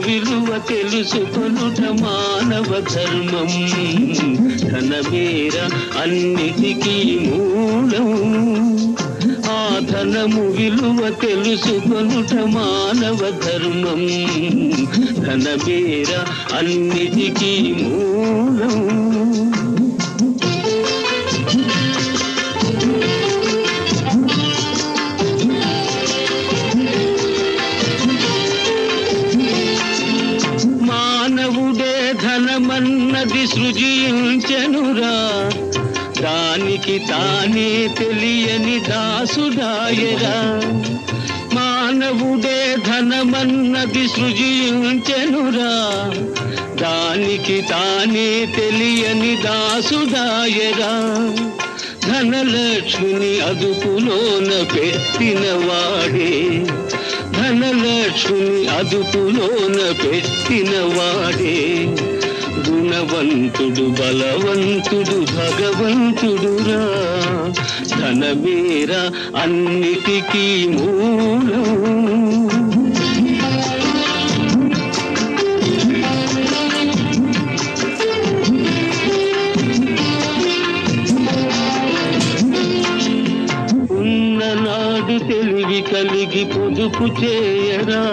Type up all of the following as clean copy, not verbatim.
విలువ తెలుసుకొనుట మానవ ధర్మం. ధనమేర అన్నిటికీ మూలం. ఆ ధనము విలువ తెలుసుకొనుట మానవ ధర్మం. ధనమేర అన్నిటికీ మూలం. మానవుడే ధనమన్నది సృజించెనురా, దానికి తానే తెలియని దాసుడాయరా. మానవుడే ధనమన్నది సృజించెనురా, దానికి తానే తెలియని దాసుడాయరా. ధనలక్ష్మిని అదుపులోన పెట్టినవాడే, ధనలక్ష్మిని అదుపులోన పెట్టినవాడే గుణవంతుడు, బలవంతుడు, భగవంతుడురా. ధనమేర అన్నిటికీ మూలం. ఉన్ననాడు తెలివి కలిగి పొదుపు చేయరా,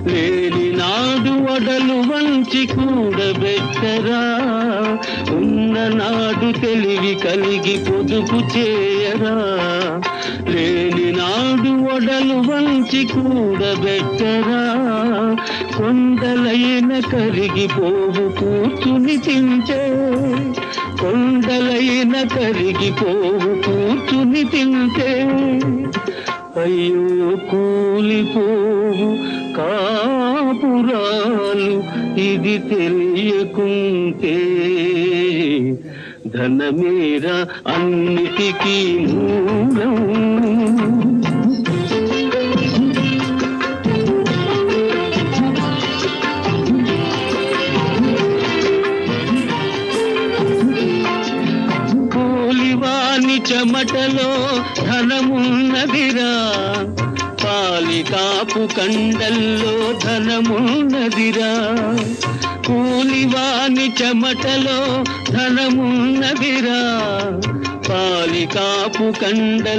లేని నాడు వడలు వంచి కూడబెట్టరా. ఉన్ననాడు తెలివి కలిగి పొదుపు చేయరా, లేని నాడు వడలు వంచి కూడబెట్టరా. కొండలైన కరిగిపోవు కూర్చుని తింటే, కొండలైన కరిగిపోవు కూర్చుని తింటే. అయ్యో కూలిపోవు కాపురాలు ఇది తెలియకుంటే. ధనమేర అన్నిటికీ మూలం. కూలివాని చెమటలో ధనమున్నదిరా, పాలికాపు కండల్లో ధనమున్నదిరా. కూలివాని చెమటలో ధనమున్నదిరా, పాలికాపు కండల్లో